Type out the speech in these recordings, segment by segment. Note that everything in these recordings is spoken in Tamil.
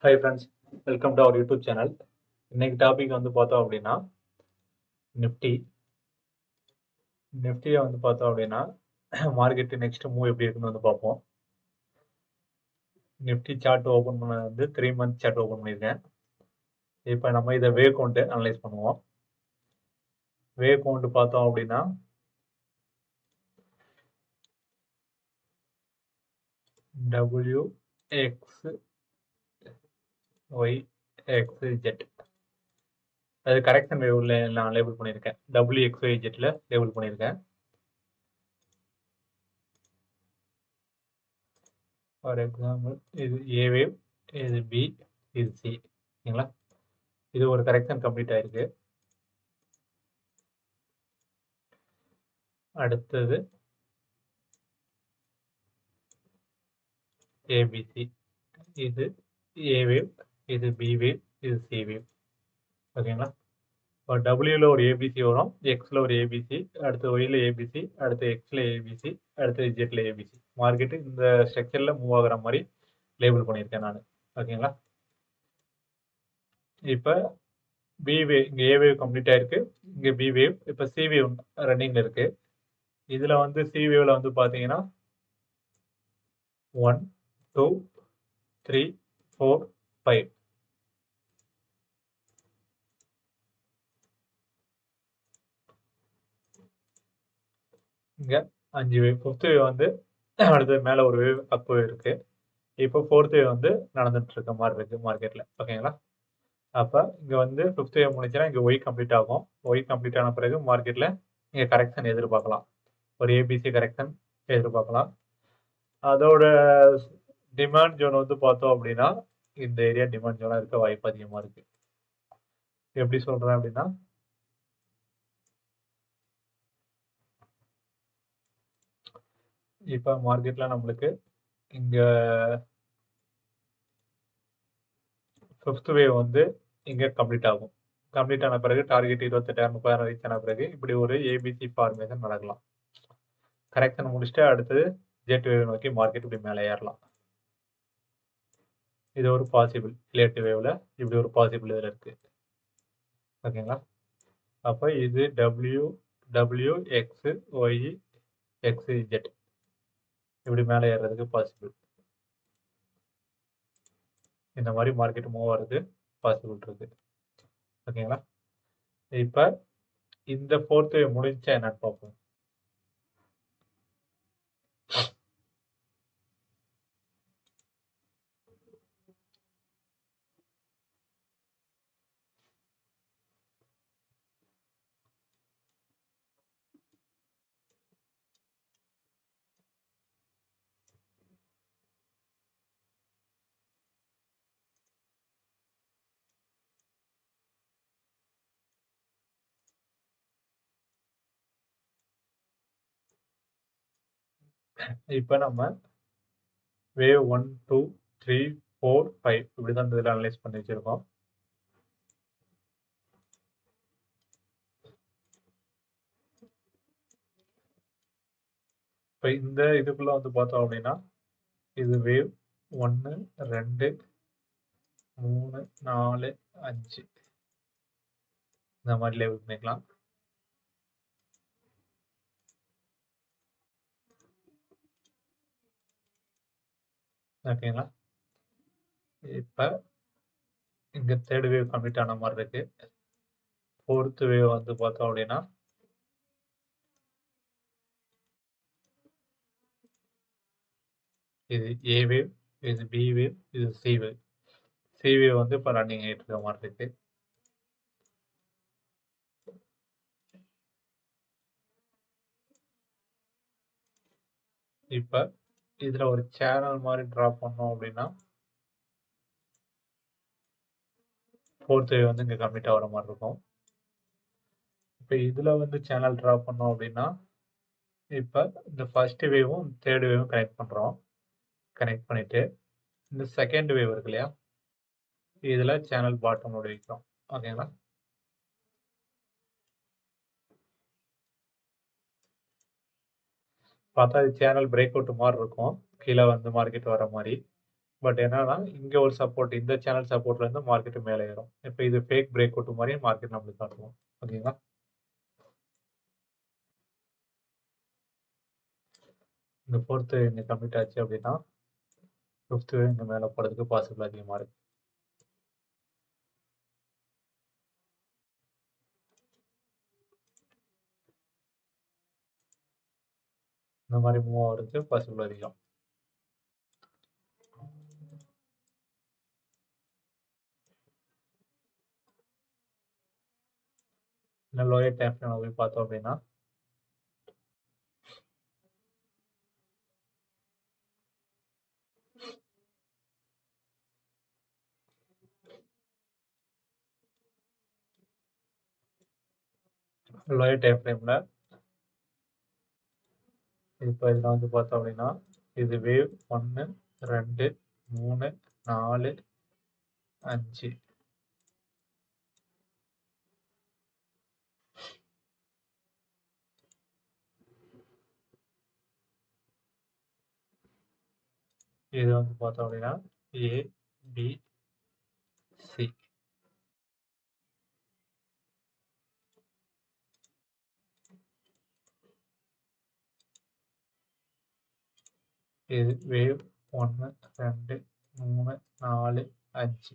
Hi friends, welcome to our YouTube channel. இன்னைக்கு டாபிக் வந்து பார்த்தோம் அப்படின்னா நிஃப்டி. நிஃப்டியை வந்து பார்த்தோம் அப்படின்னா மார்க்கெட் நெக்ஸ்ட் மூவ் எப்படி இருக்குன்னு வந்து பார்ப்போம். நிஃப்டி சார்ட் ஓப்பன் பண்ண வந்து 3 மந்த் சார்ட் ஓப்பன் பண்ணியிருக்கேன். இப்போ நம்ம இதை வே கவுண்ட் அனலைஸ் பண்ணுவோம். வே கவுண்ட் பார்த்தோம் அப்படின்னா WXYXZ, அது கரெக்ஷன் வேவ்ல நான் லேபிள் பண்ணியிருக்கேன். WXYZல லேபிள் பண்ணியிருக்கேன். ஃபார் எக்ஸாம்பிள் இது ஏ வேவ், இது பி, இது சி. ஓகேங்களா? இது ஒரு கரெக்ஷன் கம்ப்ளீட் ஆயிருக்கு. அடுத்தது ஏபிசி, இது ஏ வேவ், இது பி வேவ், இது சி வேவ். ஓகேங்களா? இப்போ டபிள்யூல ஒரு ஏபிசி வரும், எக்ஸ்ல ஒரு ஏபிசி, அடுத்து ஒய்ல ஏபிசி, அடுத்து எக்ஸ்ல ஏபிசி, அடுத்து ஜெட்ல ஏபிசி. மார்க்கெட் இந்த ஸ்ட்ரக்சர்ல மூவ் ஆகுற மாதிரி லேபிள் பண்ணியிருக்கேன் நான். ஓகேங்களா? இப்போ பி வேவ், இங்க ஏ வேவ் கம்ப்ளீட் ஆயிருக்கு, இங்க பி வேவ், இப்போ சி வேவ் ரன்னிங்ல இருக்கு. இதுல வந்து சி வேவ்ல வந்து பாத்தீங்கன்னா 1 2 3 4 5. இங்க 5 வேவ். 5th வேவ் வந்து அடுத்து மேல ஒரு வேவ் அப் இருக்கு. இப்போ 4th வேவ் வந்து நடந்துட்டு இருக்க மாதிரி இருக்கு மார்க்கெட்ல. ஓகேங்களா? அப்ப இங்க வந்து 5th வேவ் முடிஞ்சுன்னா இங்க ஒய் கம்ப்ளீட் ஆகும். ஒய் கம்ப்ளீட் ஆன பிறகு மார்க்கெட்ல இங்க கரெக்ஷன் எதிர்பார்க்கலாம். ஒரு ஏபிசி கரெக்ஷன் எதிர்பார்க்கலாம். அதோட டிமாண்ட் ஜோன் வந்து பார்த்தோம் அப்படின்னா இந்த ஏரியா டிமாண்ட் ஜோனா இருக்க வாய்ப்பு அதிகமா இருக்கு. எப்படி சொல்றேன் அப்படின்னா, இப்ப மார்க்கெட்ல நம்மளுக்கு இங்க 5th வேவ் வந்து இங்க கம்ப்ளீட் ஆகும். கம்ப்ளீட் ஆன பிறகு டார்கெட் 28,000 30,000 ரீச் ஆன பிறகு இப்படி ஒரு ஏபிசி ஃபார்மேஷன் நடக்கலாம். கரெக்ஷன் முடிச்சுட்டு அடுத்தது ஜெட் வேவ் நோக்கி மார்க்கெட் இப்படி மேலே ஏறலாம். இது ஒரு பாசிபிள். லேட் வேவ்ல இப்படி ஒரு பாசிபிள் இதுல இருக்கு. ஓகேங்களா? அப்ப இது WXYXZ இப்படி மேலே ஏறதுக்கு பாசிபிள். இந்த மாதிரி மார்க்கெட் மூவ் ஆகிறது பாசிபிள் இருக்கு. ஓகேங்களா? இப்ப இந்த 4th வேவ் முடிஞ்சா என்னன்னு பார்ப்போம். இப்ப நம்ம வேவ் 1 2 3 4 5 இப்படிதான் இதுல அனலைஸ் பண்ணி வச்சிருக்கோம். இப்ப இந்த இதுக்குள்ள வந்து பார்த்தோம் அப்படின்னா இது வேவ் 1 2 3 4 5 இந்த மாதிரி லேபிள் பண்ணிக்கலாம். ஓகேங்களா? இப்ப இங்க 3rd வேவ் கம்ப்ளீட் ஆன மாதிரி இருக்கு. 4th வேவ் வந்து பார்த்தோம் அப்படின்னா இது ஏ வேவ், இது பி வேவ், இது சி வேவ். சி வேவ் வந்து இப்ப ரன்னிங் ஆயிட்டு இருக்க மாதிரி இருக்கு. இப்ப இதுல ஒரு சேனல் மாதிரி டிராப் பண்ணோம் அப்படின்னா 4th வேவ் வந்து இங்க கம்ப்ளீட் ஆகிற மாதிரி இருக்கும். இப்ப இதுல வந்து சேனல் டிராப் பண்ணோம் அப்படின்னா இப்ப இந்த ஃபர்ஸ்ட் வேவும் 3rd வேவும் கனெக்ட் பண்றோம். கனெக்ட் பண்ணிட்டு இந்த 2nd வேவ் இருக்கு இல்லையா, இதுல சேனல் பாட்டம் நோடு வைக்கிறோம். ஓகேங்களா? பார்த்தா இது சேனல் பிரேக் அவுட் மாதிரி இருக்கும். கீழே வந்து மார்க்கெட் வர மாதிரி. பட் என்னன்னா, இங்க ஒரு சப்போர்ட் இந்த சேனல் சப்போர்ட்ல இருந்து மார்க்கெட் மேல ஏறும். இப்ப இது ஃபேக் பிரேக் அவுட் மாரி மார்க்கெட் நம்மளுக்கு காட்டுவோம். ஓகேங்களா? இந்த 4த் இங்க கம்ப்ளீட் ஆச்சு அப்படின்னா, 5த் இங்க மேல போறதுக்கு பாசிபிள் அதிகமா இருக்கு. இந்த மாரி மூவ் ஆகுறதுக்கு பாசிபிள் அதிகம். இன்னும் லோயர் டைம் ஃப்ரேம்ல போய் பார்த்தோம் அப்படின்னா, லோயர் டைம் ஃப்ரேம்ல இப்ப இதுல வந்து பார்த்தோம் அப்படின்னா, இது வேவ் 1, 2, 3, 4, 5. இது வந்து பார்த்தோம் அப்படின்னா, ஏ, பி, சி. இது வேவ் 1, 2, 3, 4, 5.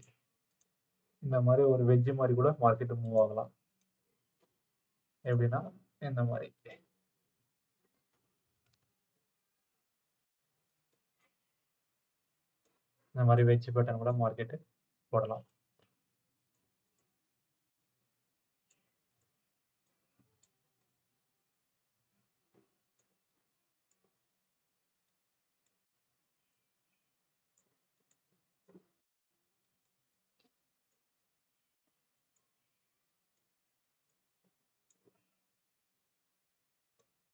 இந்த மாரி ஒரு வெட்ஜ் மாரி கூட மார்க்கெட் மூவ் ஆகலாம். எப்படின்னா, இந்த மாரி. இந்த மாரி வெட்ஜ் பேட்டர்ன் கூட மார்க்கெட் போடலாம்.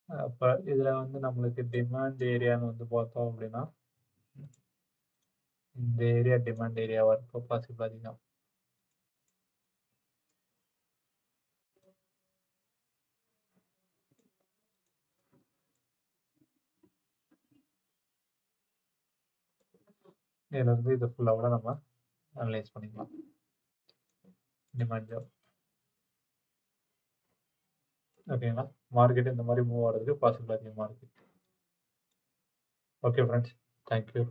அப்ப இதுல வந்து நம்மளுக்கு டிமாண்ட் ஏரியான்னு வந்து பார்த்தோம் அப்படின்னா, இந்த ஏரியா டிமாண்ட் ஏரியாவா இருக்க பாசிபிள் அதிகம். இதுல இருந்து இது ஃபுல்லா கூட நம்ம அனலைஸ் பண்ணிக்கலாம். Demand zone. ஓகேங்களா? மார்க்கெட் இந்த மாரி மூவ் ஆகுறதுக்கு பாசிபிள் அதிகமா இருக்கு. Okay friends. Thank you.